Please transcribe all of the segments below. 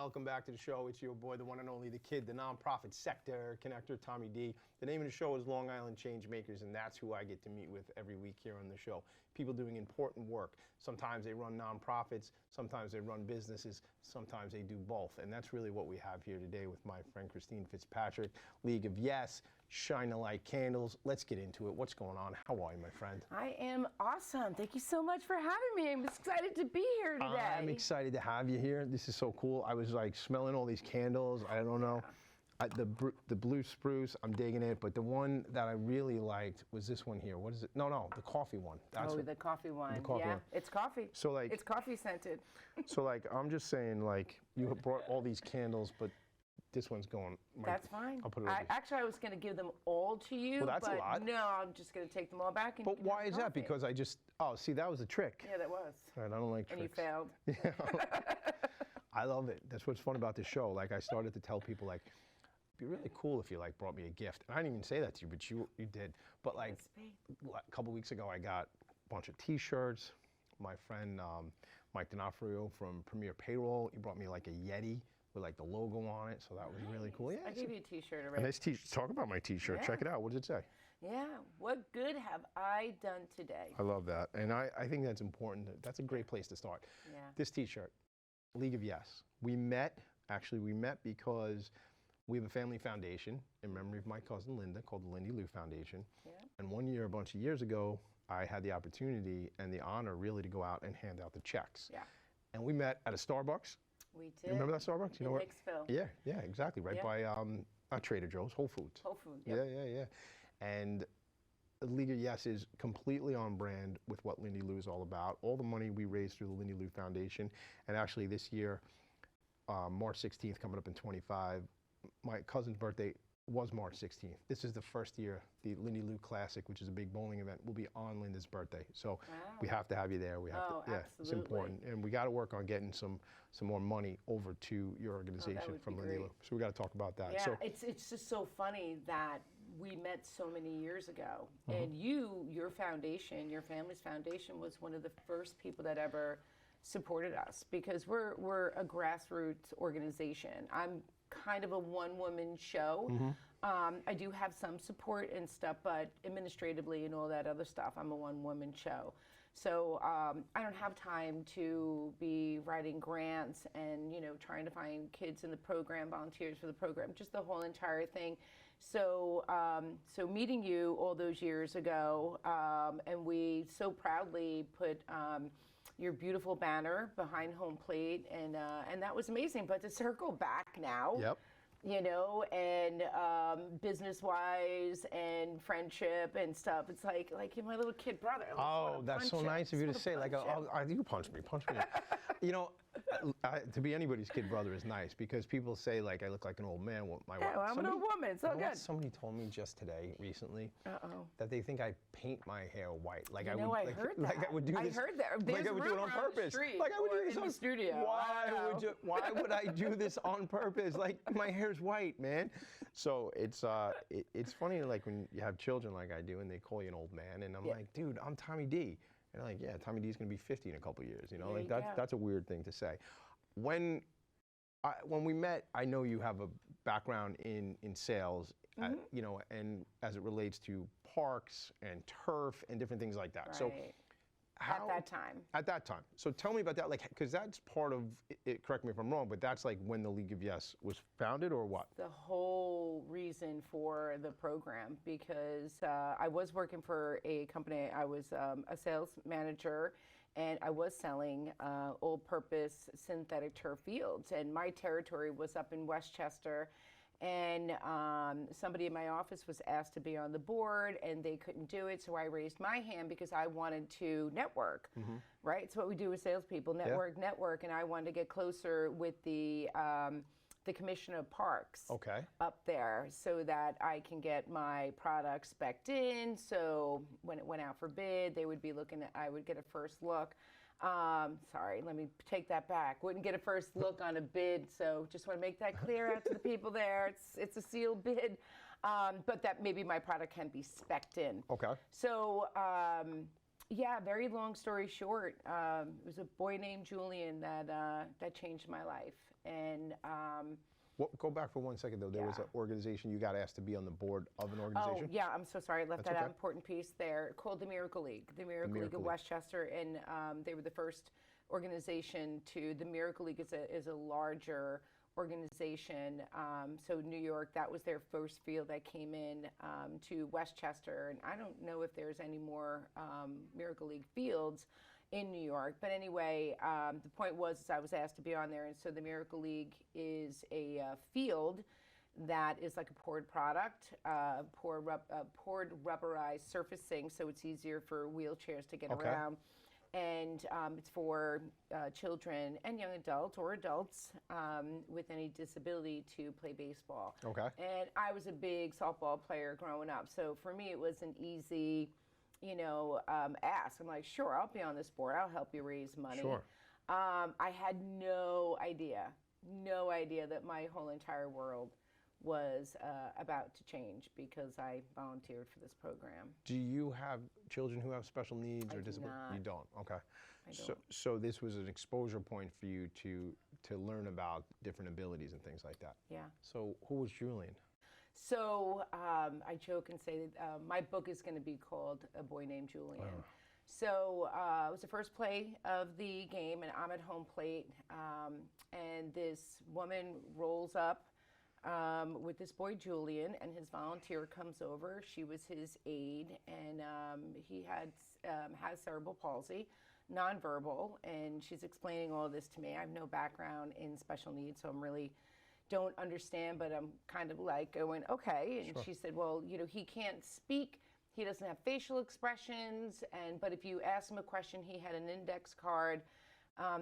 welcome back to the show. It's your boy, the one and only, the kid, the nonprofit sector connector, Tommy D. The name of the show is Long Island Changemakers, and that's who I get to meet with every week here on the show. People doing important work. Sometimes they run nonprofits, sometimes they run businesses, sometimes they do both. And that's really what we have here today with my friend Christine Fitzpatrick, League of Yes, Shine the Light Candles. Let's get into it. What's going on? How are you, my friend? I am awesome. Thank you so much for having me. I'm excited to be here today. I'm excited to have you here. This is so cool. I was like smelling all these candles. I don't know. The blue spruce, I'm digging it, but the one that I really liked was this one here. What is it? No, the coffee one. That's the coffee one. The coffee one. It's coffee. So like, it's coffee scented. So like, I'm just saying, like, you brought all these candles, but this one's going. That's fine. I'll put it over. Actually, I was going to give them all to you. Well, that's but a lot. No, I'm just going to take them all back. And but why is that? Because I just, see, that was a trick. Yeah, that was. Right, I don't like tricks. And you failed. Yeah. I love it. That's what's fun about the show. Like, I started to tell people, like, it'd be really cool if you, like, brought me a gift. And I didn't even say that to you, but you did. But, like, a couple weeks ago, I got a bunch of T-shirts. My friend Mike D'Onofrio from Premier Payroll, he brought me, like, a Yeti with like the logo on it, so that was really cool. Yeah, I gave you a T-shirt already. A nice T-shirt. Talk about my T-shirt. Yeah. Check it out. What does it say? Yeah. What good have I done today? I love that, and I think that's important. That's a great place to start. Yeah. This T-shirt, League of Yes. We met because we have a family foundation in memory of my cousin Linda called the Lindy Lou Foundation. Yeah. And one year, a bunch of years ago, I had the opportunity and the honor really to go out and hand out the checks. Yeah. And we met at a Starbucks. We did. You remember that Starbucks? You know what? Hicksville. Yeah, exactly. Right by not Trader Joe's, Whole Foods. Whole Foods. Yep. Yeah. And the League of Yes is completely on brand with what Lindy Lou is all about. All the money we raise through the Lindy Lou Foundation, and actually this year, March 16th, coming up in 25, my cousin's birthday was March 16th. This is the first year the Lindy Lou Classic, which is a big bowling event, will be on Linda's birthday. So we have to have you there. We have to. Yeah, absolutely. It's important, and we got to work on getting some more money over to your organization from Lindy Lou. So we got to talk about that. Yeah, so, it's just so funny that we met so many years ago, and your foundation, your family's foundation, was one of the first people that ever supported us, because we're a grassroots organization. I'm kind of a one-woman show. I do have some support and stuff, but administratively and all that other stuff, I'm a one-woman show. So I don't have time to be writing grants and, trying to find kids in the program, volunteers for the program, just the whole entire thing. So so meeting you all those years ago, and we so proudly put your beautiful banner behind home plate, and that was amazing. But to circle back now, and business-wise and friendship and stuff, it's like you're my little kid brother. Oh, that's so nice of you to say. Like, you punch me. To be anybody's kid brother is nice, because people say, like, I look like an old man with my wife. Well, I'm an old woman, so good. Somebody told me just today, recently, that they think I paint my hair white. Like, I heard that. Like I would do this. I heard that. Like I would do it on purpose. Like I would do this in the studio. Why would I do this on purpose? Like, my hair's white, man. So it's funny, like, when you have children like I do and they call you an old man, and I'm like, dude, I'm Tommy D. And like, yeah, Tommy D's gonna be 50 in a couple years, like that's a weird thing to say. When we met, I know you have a background in sales, and as it relates to parks and turf and different things like that. Right. So at that time. At that time. So tell me about that, like, because that's part of it, correct me if I'm wrong, but that's like when the League of Yes was founded, or what? The whole reason for the program, because I was working for a company. I was a sales manager, and I was selling all-purpose synthetic turf fields, and my territory was up in Westchester. And somebody in my office was asked to be on the board, and they couldn't do it, so I raised my hand because I wanted to network, right? It's what we do with salespeople, network, and I wanted to get closer with the Commissioner of Parks up there, so that I can get my products spec'd in, so when it went out for bid, they would be looking at, I would get a first look. Sorry, let me take that back. Wouldn't get a first look on a bid, so just want to make that clear out to the people there. It's a sealed bid, but that maybe my product can be spec'd in. Okay. So, yeah, very long story short, it was a boy named Julian that changed my life. And Go back for 1 second though. There was an organization you got asked to be on the board of an organization. Oh, yeah, I'm so sorry. I left That's that okay. important piece there, called the Miracle League. The Miracle League Miracle of League. Westchester, and they were the first organization to, the Miracle League is a larger organization. So New York, that was their first field that came in to Westchester. And I don't know if there's any more Miracle League fields in New York. But anyway, the point was I was asked to be on there. And so the Miracle League is a field that is like a poured product, poured rubberized surfacing, so it's easier for wheelchairs to get Okay. around. And it's for children and young adults or adults with any disability to play baseball. Okay. And I was a big softball player growing up, so for me it was an easy, ask. I'm like, sure, I'll be on this board. I'll help you raise money. Sure. I had no idea that my whole entire world was about to change because I volunteered for this program. Do you have children who have special needs or do disabilities? not. You don't. Okay. I So, don't. so this was an exposure point for you to learn about different abilities and things like that. Yeah. So who was Julian? So I joke and say that my book is going to be called A Boy Named Julian. Oh. So it was the first play of the game, and I'm at home plate, and this woman rolls up with this boy Julian, and his volunteer comes over. She was his aide, and he has cerebral palsy, nonverbal, and she's explaining all this to me. I have no background in special needs, so I'm really don't understand, but I'm kind of like going, okay. And Sure. she said, well, he can't speak. He doesn't have facial expressions, but if you ask him a question, he had an index card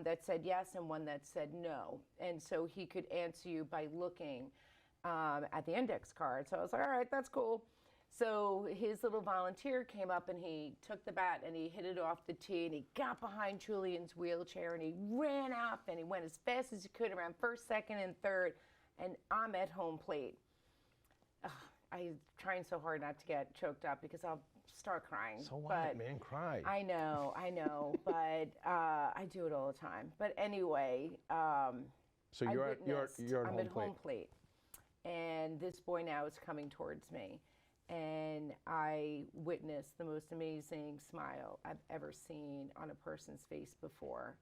that said yes and one that said no. And so he could answer you by looking at the index card. So I was like, all right, that's cool. So his little volunteer came up and he took the bat and he hit it off the tee and he got behind Julian's wheelchair and he ran up and he went as fast as he could around first, second, and third. And I'm at home plate. I'm trying so hard not to get choked up because I'll start crying. So what, but man? Cry. I know, but I do it all the time. But anyway, So I you're witnessed, at I'm home at plate. home plate, and this boy now is coming towards me, and I witnessed the most amazing smile I've ever seen on a person's face before.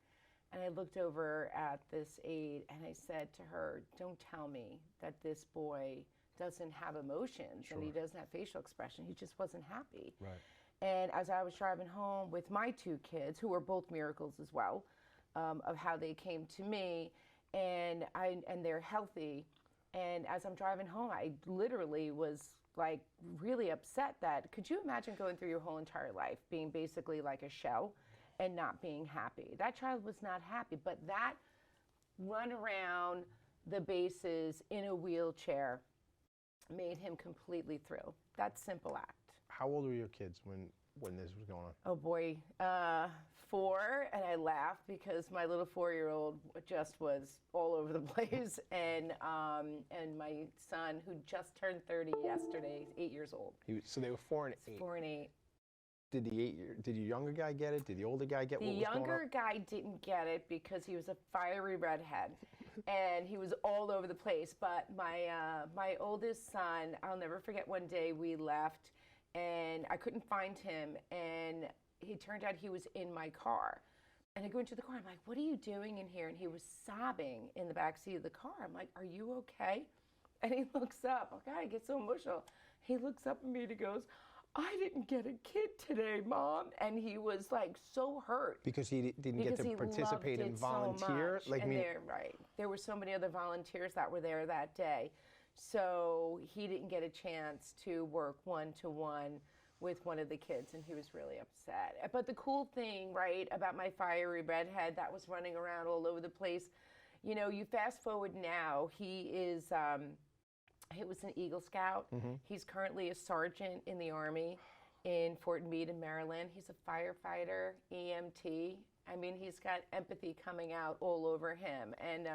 And I looked over at this aide and I said to her, don't tell me that this boy doesn't have emotions and he doesn't have facial expression. He just wasn't happy. Right. And as I was driving home with my two kids, who were both miracles as well, of how they came to me, and they're healthy. And as I'm driving home, I literally was like really upset that, could you imagine going through your whole entire life being basically like a shell and not being happy? That child was not happy, but that run around the bases in a wheelchair made him completely thrilled. That simple act. How old were your kids when this was going on? Oh boy, 4, and I laughed because my little 4-year-old just was all over the place, and my son, who just turned 30 yesterday, is 8 years old. So they were 4 and 8. 4 and 8. Did the younger guy get it? Did the older guy get The what was going on? younger guy didn't get it because he was a fiery redhead, and he was all over the place. But my oldest son, I'll never forget. One day we left, and I couldn't find him, and it turned out he was in my car. And I go into the car. I'm like, "What are you doing in here?" And he was sobbing in the back seat of the car. I'm like, "Are you okay?" And he looks up. Oh God, I get so emotional. He looks up at me and he goes, "I didn't get a kid today, Mom." And he was like so hurt. Because he didn't get to participate and volunteer? So much. And there were so many other volunteers that were there that day. So he didn't get a chance to work one-to-one with one of the kids, and he was really upset. But the cool thing, right, about my fiery redhead that was running around all over the place, you fast forward now, he was an Eagle Scout. Mm-hmm. He's currently a sergeant in the Army in Fort Meade in Maryland. He's a firefighter, EMT. I mean, he's got empathy coming out all over him. And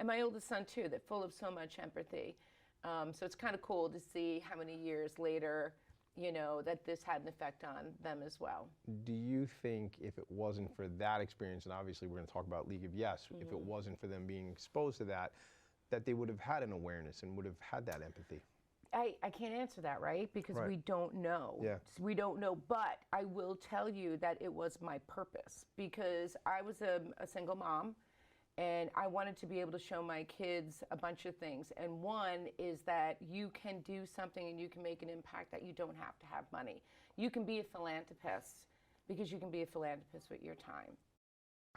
my oldest son, too, that's full of so much empathy. So it's kind of cool to see how many years later that this had an effect on them as well. Do you think if it wasn't for that experience, and obviously we're going to talk about League of Yes, if it wasn't for them being exposed to that, that they would have had an awareness and would have had that empathy? I can't answer that, right? Because Right. we don't know. Yeah. We don't know, but I will tell you that it was my purpose because I was a single mom and I wanted to be able to show my kids a bunch of things. And one is that you can do something and you can make an impact that you don't have to have money. You can be a philanthropist because you can be a philanthropist with your time.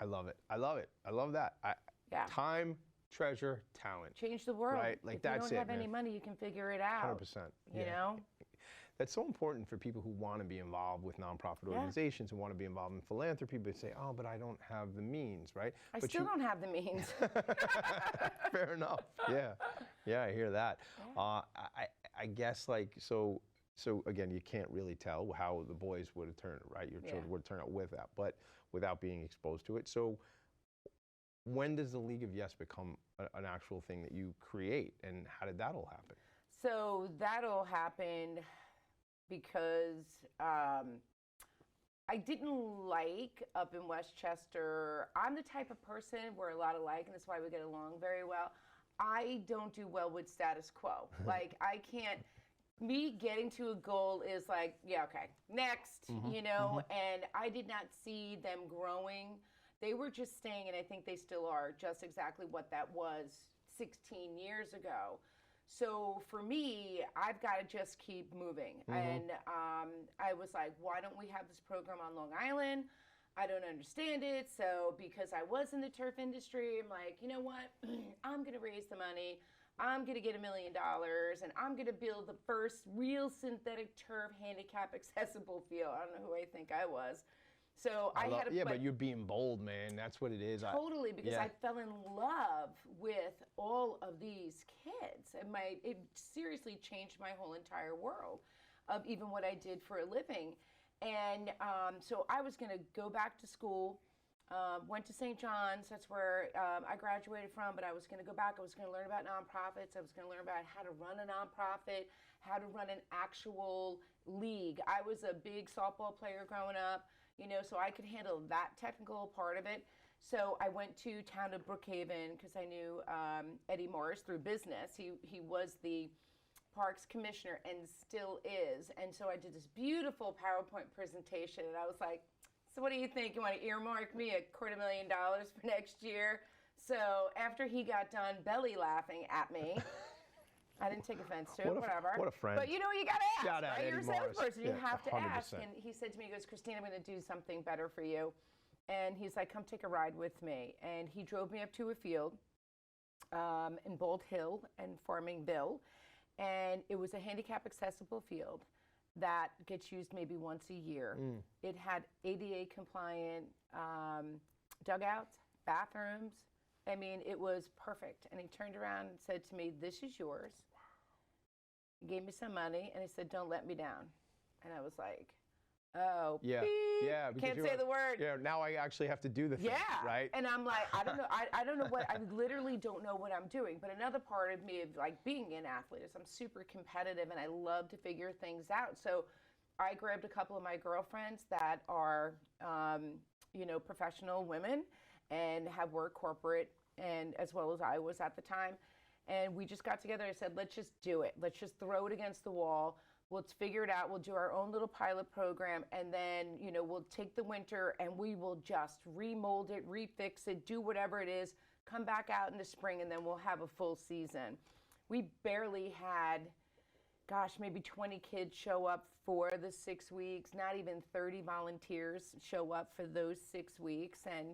I love it. I love it. I love that. Yeah. Time, treasure, talent. Change the world. Right, like if that's you don't have it, any man. money, you can figure it out. 100%. You know? That's so important for people who want to be involved with nonprofit organizations and want to be involved in philanthropy, but say, oh, but I don't have the means, right? I But still don't have the means. Fair enough. Yeah. Yeah, I hear that. Yeah. I guess like, so again, you can't really tell how the boys would have turned, right? Your children would turn out with that, but without being exposed to it. So when does the League of Yes become an actual thing that you create, and how did that all happen? So that all happened because I didn't like up in Westchester. I'm the type of person we're a lot alike, and that's why we get along very well. I don't do well with status quo. Like I can't. Me getting to a goal is like, yeah, okay, next, and I did not see them growing. They were just staying, and I think they still are, just exactly what that was 16 years ago. So for me, I've got to just keep moving. And I was like, why don't we have this program on Long Island? I don't understand it. So because I was in the turf industry, I'm like, you know what? I'm going to raise the money. I'm going to get $1 million, and I'm going to build the first real synthetic turf handicap accessible field. I don't know who I think I was. So I had a but you're being bold, man. That's what it is. Totally, because I fell in love with all of these kids, and it seriously changed my whole entire world of even what I did for a living. And so I was going to go back to school. Went to St. John's. That's where I graduated from. But I was going to go back. I was going to learn about nonprofits. I was going to learn about how to run a nonprofit, how to run an actual league. I was a big softball player growing up. So I could handle that technical part of it. So I went to town of Brookhaven because I knew Eddie Morris through business. He was the Parks Commissioner and still is. And so I did this beautiful PowerPoint presentation, and I was like, so what do you think? You want to earmark me $250,000 for next year? So after he got done belly laughing at me, I didn't take offense to it, whatever. What a friend. But you got to ask, Shout out right? You're a Eddie Morris. salesperson, you have to 100%. ask. And he said to me, he goes, Christine, I'm going to do something better for you. And he's like, come take a ride with me. And he drove me up to a field in Bald Hill and Farmingville. And it was a handicap accessible field that gets used maybe once a year. It had ADA compliant dugouts, bathrooms. I mean, it was perfect. And he turned around and said to me, this is yours. He gave me some money, and he said, don't let me down. And I was like, oh, Yeah, beep. yeah. because Can't say the word. Yeah, now I actually have to do the thing, right? And I'm like, I don't know. I don't know I literally don't know what I'm doing. But another part of me of like being an athlete is I'm super competitive and I love to figure things out. So I grabbed a couple of my girlfriends that are, professional women and have worked corporate and as well as I was at the time. And we just got together. I said, let's just do it. Let's just throw it against the wall. Let's figure it out. We'll do our own little pilot program, and then, we'll take the winter and we will just remold it, refix it, do whatever it is, come back out in the spring, and then we'll have a full season. We barely had, maybe 20 kids show up for the 6 weeks, not even 30 volunteers show up for those 6 weeks. And,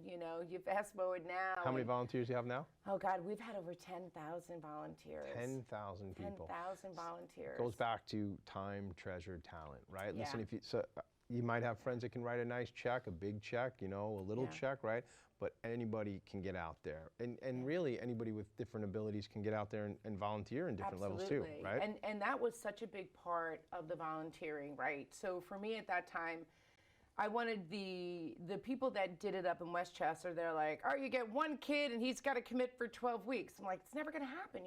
you fast forward now. How many volunteers do you have now? Oh, God, we've had over 10,000 volunteers. 10,000 people. 10,000 volunteers. Goes back to time, treasure, talent, right? Yeah. Listen, you might have friends that can write a nice check, a big check, a little check, right? But anybody can get out there. And really, anybody with different abilities can get out there and volunteer in different levels too, right? And that was such a big part of the volunteering, right? So for me at that time, I wanted the people that did it up in Westchester, they're like, oh, you get one kid and he's got to commit for 12 weeks. I'm like, it's never going to happen.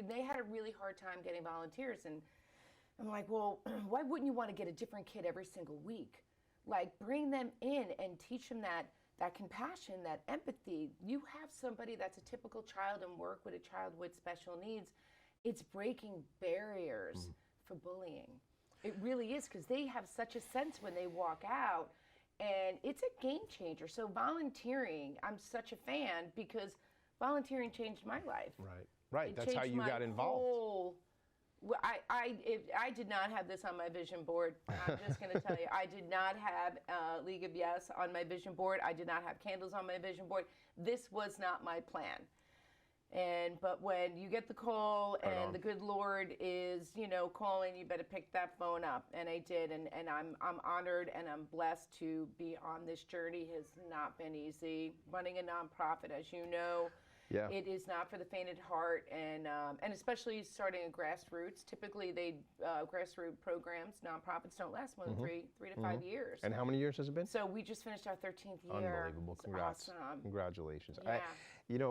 They had a really hard time getting volunteers. And I'm like, well, why wouldn't you want to get a different kid every single week? Like, bring them in and teach them that compassion, that empathy. You have somebody that's a typical child and work with a child with special needs. It's breaking barriers for bullying. It really is, because they have such a sense when they walk out, and it's a game changer. So volunteering, I'm such a fan because volunteering changed my life. Right. That's how you got involved. I did not have this on my vision board. I'm just going to tell you, I did not have League of Yes on my vision board. I did not have candles on my vision board. This was not my plan. But when you get the call and the good Lord is, calling, you better pick that phone up. And I did, and I'm honored and I'm blessed to be on this journey. It has not been easy. Running a nonprofit, as you know, it is not for the faint of heart, and especially starting a grassroots. Typically, grassroots programs, nonprofits don't last more than 3 to 5 years. And how many years has it been? So we just finished our 13th year. Unbelievable! It's Congrats! awesome. Congratulations! Yeah.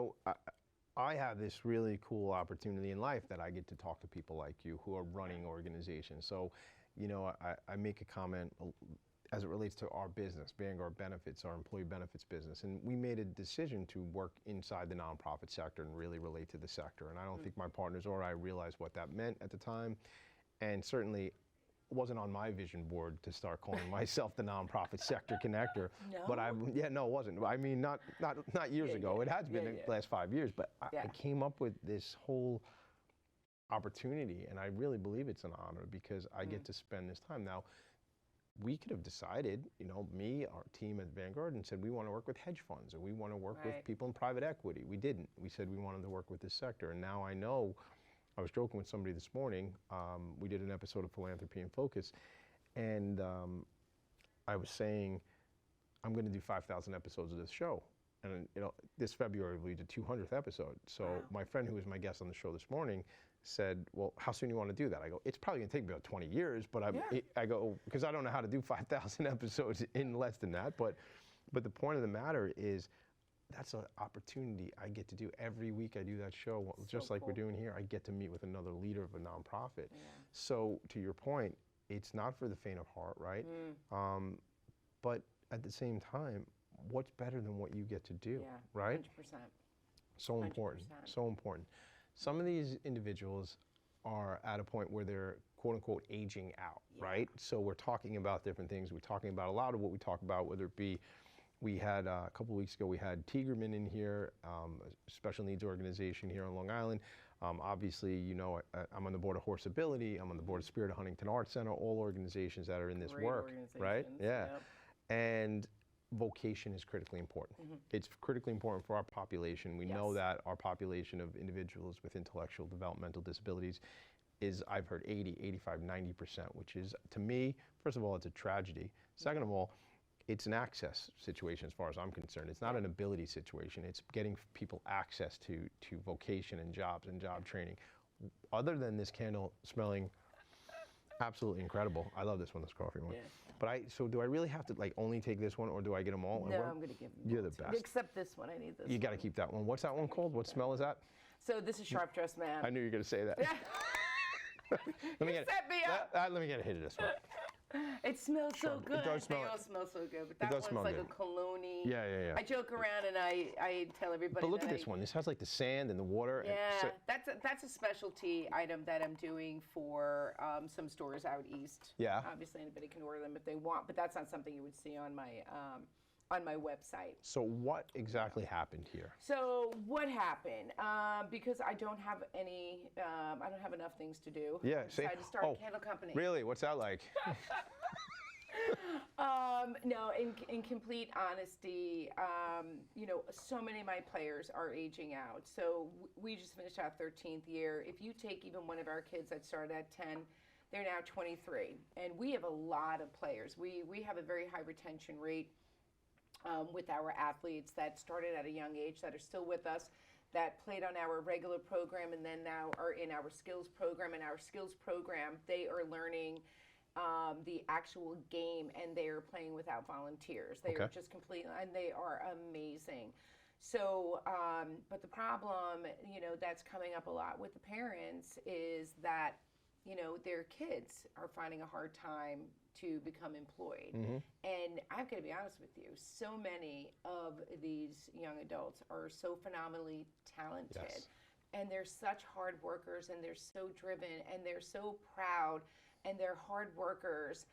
I have this really cool opportunity in life that I get to talk to people like you who are running organizations. So, I make a comment as it relates to our business, Vanguard Benefits, our employee benefits business. And we made a decision to work inside the nonprofit sector and really relate to the sector. And I don't think my partners or I realized what that meant at the time. And certainly it wasn't on my vision board to start calling myself the nonprofit sector connector. No? But it wasn't. I mean, not years ago. It has been in the last 5 years. But I came up with this whole opportunity, and I really believe it's an honor because I get to spend this time. Now, we could have decided, me, our team at Vanguard, and said we want to work with hedge funds or we want to work with people in private equity. We didn't. We said we wanted to work with this sector. And now I know, I was joking with somebody this morning. We did an episode of Philanthropy in Focus, and I was saying, I'm going to do 5,000 episodes of this show. And this February will be the 200th episode. So my friend who was my guest on the show this morning said, well, how soon do you want to do that? I go, it's probably going to take me about 20 years, but I go, because I don't know how to do 5,000 episodes in less than that. But the point of the matter is, that's an opportunity I get to do. Every week I do that show, just like we're doing here. I get to meet with another leader of a nonprofit. Yeah. So to your point, it's not for the faint of heart, right? But at the same time, what's better than what you get to do, right? 100%. So important, 100%. So important. Some of these individuals are at a point where they're quote unquote aging out, right? So we're talking about different things. We're talking about a lot of what we talk about, whether it be, we had a couple of weeks ago, we had Tigerman in here, a special needs organization here on Long Island. Obviously, I'm on the board of Horseability, I'm on the board of Spirit of Huntington Arts Center, all organizations that are in this work, right? Yeah. Yep. And vocation is critically important. It's critically important for our population. We know that our population of individuals with intellectual developmental disabilities is, I've heard 80, 85, 90%, which is, to me, first of all, it's a tragedy. Second of all, it's an access situation as far as I'm concerned. It's not an ability situation. It's getting people access to vocation and jobs and job training. Other than this candle smelling absolutely incredible. I love this one, this coffee one. Yeah. But so do I really have to only take this one, or do I get them all? No, I'm going to give them. You're the best. Except this one, I need this. You got to keep that one. What's that one called? What smell is that? So this is Sharp Dressed Man. I knew you were going to say that. Let me get a hit of this one. It smells so good. It does smell. They all smell so good, but that one's like a cologne-y. Yeah. I joke around and I tell everybody. But look at this one. This has like the sand and the water. Yeah, that's a specialty item that I'm doing for some stores out east. Yeah. Obviously, anybody can order them if they want, but that's not something you would see on my website. So what exactly happened here? So what happened? Because I don't have I don't have enough things to do. Yeah, I decided to start a candle company. Really? What's that like? No, in complete honesty, so many of my players are aging out. So we just finished our 13th year. If you take even one of our kids that started at 10, they're now 23. And we have a lot of players. We have a very high retention rate. With our athletes that started at a young age, that are still with us, that played on our regular program and then now are in our skills program. In our skills program, they are learning the actual game, and they are playing without volunteers. They are just completely, and they are amazing. So, but the problem, that's coming up a lot with the parents is that their kids are finding a hard time to become employed. And I'm going to be honest with you, so many of these young adults are so phenomenally talented. Yes. And they're such hard workers, and they're so driven, and they're so proud, and they're hard workers.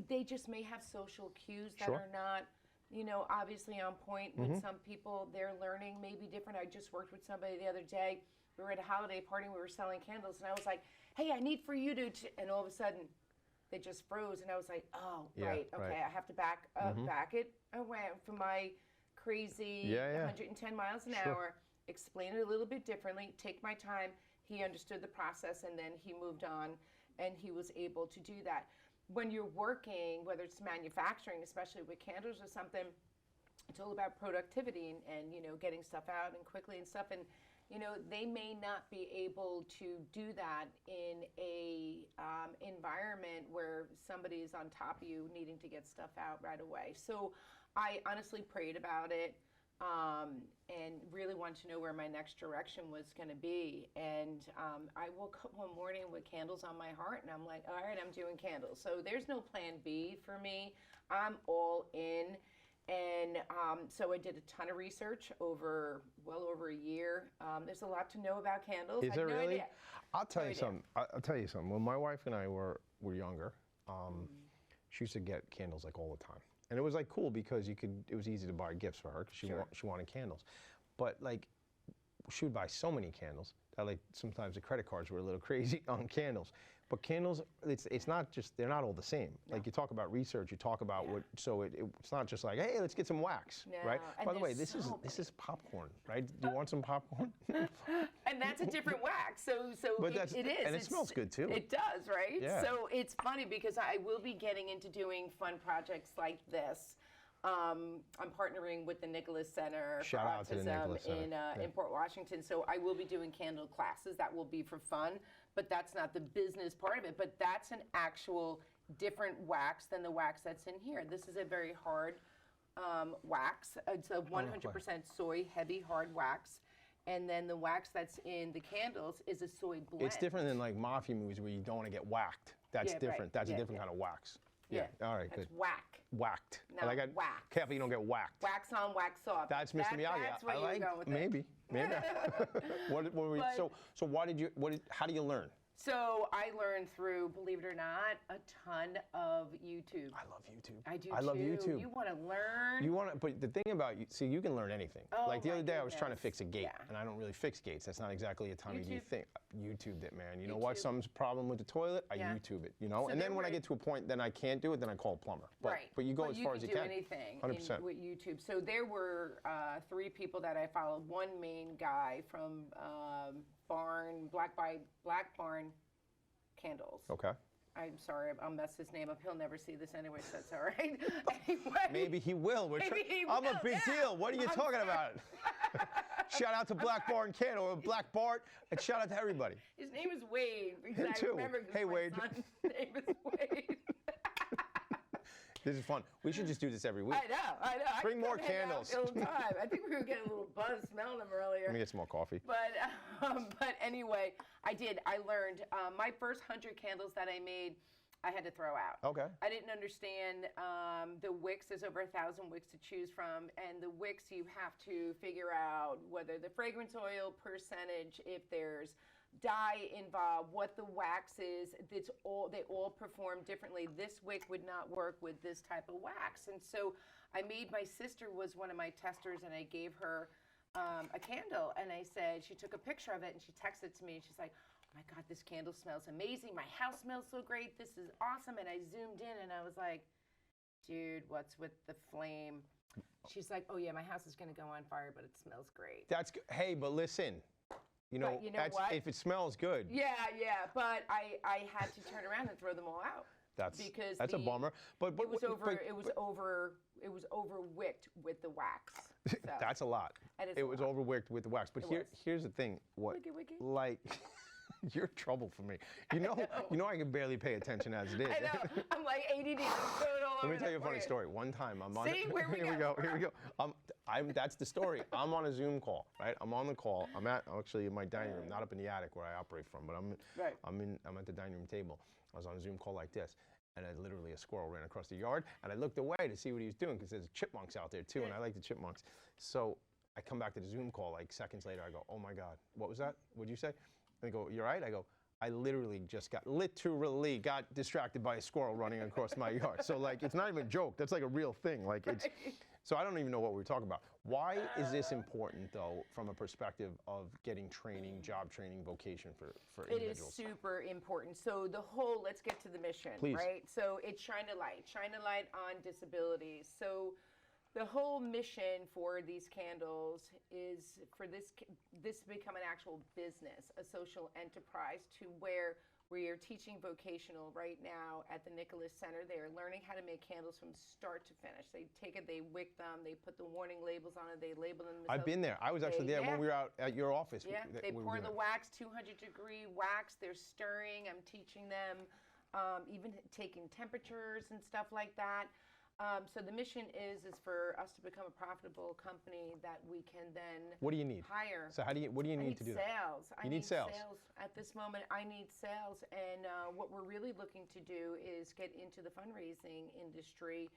They just may have social cues that are not, obviously on point with some people. Their learning may be different. I just worked with somebody the other day. We were at a holiday party, and we were selling candles, and I was like, hey, I need for you to, and all of a sudden, they just froze, and I was like, oh, right, okay, I have to back it away from my crazy 110 miles an hour, explain it a little bit differently, take my time. He understood the process, and then he moved on, and he was able to do that. When you're working, whether it's manufacturing, especially with candles or something, it's all about productivity and getting stuff out and quickly and stuff. And they may not be able to do that in a environment where somebody is on top of you needing to get stuff out right away. So I honestly prayed about it and really wanted to know where my next direction was going to be. And I woke up one morning with candles on my heart, and I'm like, all right, I'm doing candles. So there's no plan B for me. I'm all in. And so I did a ton of research well over a year. There's a lot to know about candles. Is there no really? Idea. I'll tell you something. I'll tell you something. When my wife and I were younger, she used to get candles like all the time. And it was like cool because it was easy to buy gifts for her because she wanted candles. But like, she would buy so many candles that like sometimes the credit cards were a little crazy on candles. But candles, it's not just, they're not all the same. No. Like you talk about research, you talk about so it's not just like, hey, let's get some wax, right? And by the way, this is popcorn, right? Do you want some popcorn? And that's a different wax, so it is. And it smells good too. It does, right? Yeah. So it's funny because I will be getting into doing fun projects like this. I'm partnering with the Nicholas Center for Autism in Port Washington. So I will be doing candle classes. That will be for fun, but that's not the business part of it. But that's an actual different wax than the wax that's in here. This is a very hard wax. It's a 100% soy, heavy, hard wax. And then the wax that's in the candles is a soy blend. It's different than like mafia movies where you don't want to get whacked. That's different. Right. That's a different kind of wax. Yeah. All right, good. Whack. Whacked. No, like wax. Careful you don't get whacked. Wax on, wax off. That's Mr. Miyagi. That's where I you like, were going with maybe. it. Maybe. So how do you learn? So I learned through, believe it or not, a ton of YouTube. I love YouTube. I do too. I love YouTube. You want to learn? But the thing about you can learn anything. Oh, like the other day I was trying to fix a gate, Yeah. and I don't really fix gates. That's not exactly a Tommy D thing. YouTubed it, man. You know YouTube. what? Some problem with the toilet, I YouTube it. So and then when I get to a point, then I can't do it, then I call a plumber. But you go as far as you can. You can do anything 100%. with YouTube. So there were 3 people that I followed. One main guy from Black Barn Candles. Okay. I'm sorry, I'll mess his name up. He'll never see this anyway, so that's all right. Anyway, Maybe he will. I'm a big deal. What are you talking about? Shout out to Black Barn Candle or Black Bart, and shout out to everybody. His name is Wade. Him I too. remember Hey, Wade. My son's name is Wade. This is fun. We should just do this every week. I know. Bring more candles. All the time. I think we were getting a little buzz smelling them earlier. Let me get some more coffee. But anyway, I learned my first 100 candles that I made, I had to throw out. Okay. I didn't understand the wicks. There's over 1,000 wicks to choose from, and the wicks you have to figure out whether the fragrance oil percentage, if there's dye involved, what the wax is. They all perform differently. This wick would not work with this type of wax, and so I made, my sister was one of my testers, and I gave her a candle, and I said, she took a picture of it, and she texted to me, and she's like, oh my God, this candle smells amazing. My house smells so great. This is awesome. And I zoomed in, and I was like, dude, what's with the flame? She's like, oh yeah, my house is gonna go on fire, but it smells great. That's good. Hey, but listen. You know what? If it smells good. Yeah, but I had to turn around and throw them all out. That's a bummer. But it was overwicked with the wax. So. That's a lot. It was overwicked with the wax. But here's the thing. What? Wicky. Like You're trouble for me. I can barely pay attention as it is. I know. I'm like ADD. Let me tell you a funny story. One time I'm on. See, where we Here we go. Here we go. That's the story. I'm on a Zoom call, right? I'm on the call. I'm actually in my dining room, not up in the attic where I operate from, but I'm at the dining room table. I was on a Zoom call like this, and literally a squirrel ran across the yard, and I looked away to see what he was doing because there's chipmunks out there too, and I like the chipmunks. So I come back to the Zoom call like seconds later. I go, "Oh my God, what was that? What'd you say?" And they go, "You're right." I go, I literally got distracted by a squirrel running across my yard. So like, it's not even a joke. That's like a real thing. Like it's, so I don't even know what we're talking about. Why is this important though, from a perspective of getting training, job training, vocation for individuals? It is super important. So let's get to the mission, Please. Right? So it's shine a light on disabilities. So the whole mission for these candles is for this to become an actual business, a social enterprise, to where we are teaching vocational right now at the Nicholas Center. They are learning how to make candles from start to finish. They take it, they wick them, they put the warning labels on it, they label them themselves. I've been there. I was actually there when we were out at your office. Yeah, they pour the wax, 200-degree wax. They're stirring. I'm teaching them, even taking temperatures and stuff like that. So the mission is for us to become a profitable company that we can then What do you need? Hire. So what do you need to do sales. that? You need sales. At this moment, I need sales. And what we're really looking to do is get into the fundraising industry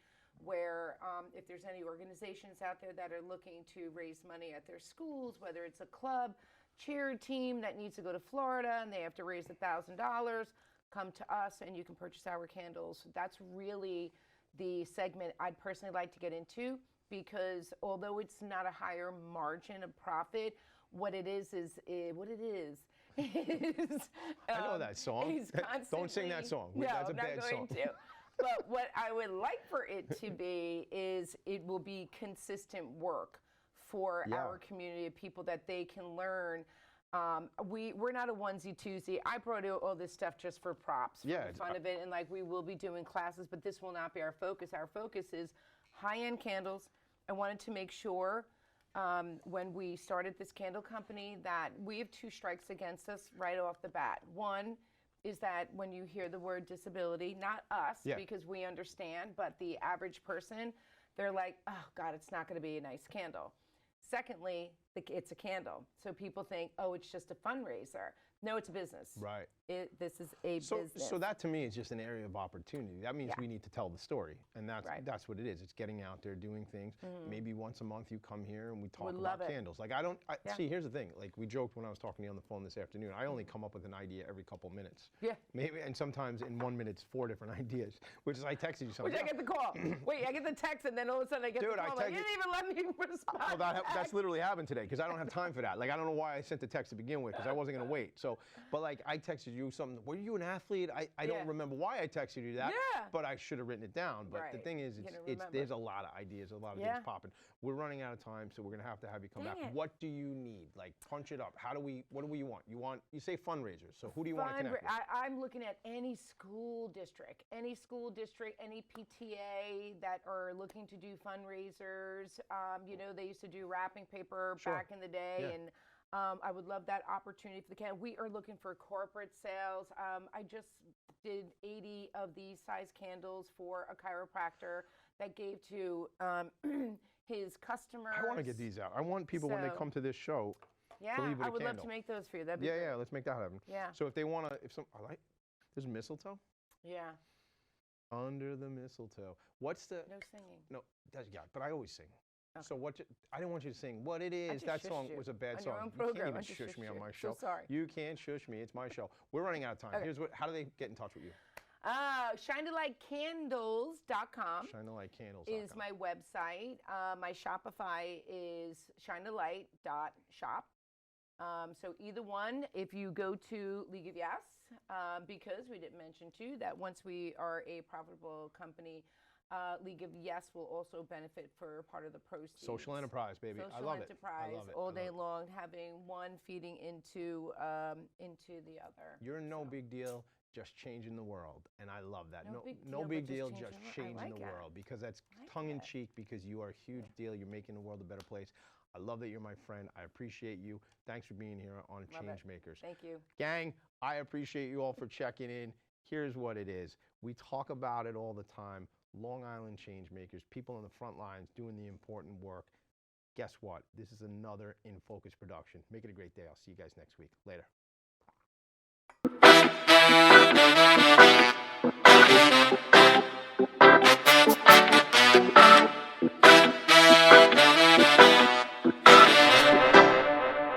where if there's any organizations out there that are looking to raise money at their schools, whether it's a club, cheer team that needs to go to Florida and they have to raise $1,000, come to us and you can purchase our candles. That's really the segment I'd personally like to get into, because although it's not a higher margin of profit, what it is what it is. I know that song. Don't sing that song. No, That's a I'm bad not going song. to. But what I would like for it to be is it will be consistent work for our community of people that they can learn. We're not a onesie twosie. I brought all this stuff just for props, for the fun of it, and like we will be doing classes, but this will not be our focus. Our focus is high-end candles. I wanted to make sure when we started this candle company that we have two strikes against us right off the bat. One is that when you hear the word disability, not us, because we understand, but the average person, they're like, oh God, it's not going to be a nice candle. Secondly, it's a candle. So people think, oh, it's just a fundraiser. No, it's a business. Right. This is a business. So that to me is just an area of opportunity. That means we need to tell the story. And that's what it is. It's getting out there, doing things. Maybe once a month you come here and we talk about candles. Like see, here's the thing. Like we joked when I was talking to you on the phone this afternoon. I only come up with an idea every couple minutes. Yeah. Maybe, and sometimes in 1 minute it's 4 different ideas. Which is I texted you something. Which I get the call. Wait, I get the text and then all of a sudden I get the call. Like, you didn't even let me respond. Well, that's literally happened today because I don't have time for that. Like I don't know why I sent the text to begin with because I wasn't gonna wait. So, but like I texted you something. Were you an athlete? I don't remember why I texted you that. Yeah. But I should have written it down. But the thing is, there's a lot of ideas, a lot of things popping. We're running out of time, so we're gonna have to come back. What do you need? Like punch it up. What do you want? You say fundraisers. So who do you want to connect with? I'm looking at any school district, any PTA that are looking to do fundraisers. They used to do wrapping paper back in the day, and I would love that opportunity if they can. We are looking for corporate sales. I just did 80 of these size candles for a chiropractor that gave to his customers. I want to get these out. I want people when they come to this show to leave with a I would candle. love to make those for you. That'd be great. Yeah, let's make that happen. Yeah. So if they want to, there's mistletoe? Yeah. Under the mistletoe. What's the... No singing. No, but I always sing. Okay. So I didn't want you to sing What It Is. That song was a bad song. Your own You program. can't even shush me on my show. So sorry. You can't shush me. It's my show. We're running out of time. Okay. How do they get in touch with you? ShineTheLightCandles.com. ShineTheLightCandles.com is my website. My Shopify is ShineTheLight.shop. So either one, if you go to League of Yes, because we didn't mention too that once we are a profitable company, League of Yes will also benefit for part of the proceeds. Social enterprise, baby. I love it. Social enterprise all day long, having one feeding into the other. You're no big deal, just changing the world, and I love that. No big deal, just changing the world, because that's tongue in cheek. Because you are a huge deal. You're making the world a better place. I love that you're my friend. I appreciate you. Thanks for being here on Love it. Changemakers. Thank you. Gang, I appreciate you all for checking in. Here's what it is. We talk about it all the time. Long Island Changemakers, people on the front lines doing the important work. Guess what? This is another In Focus production. Make it a great day. I'll see you guys next week. Later.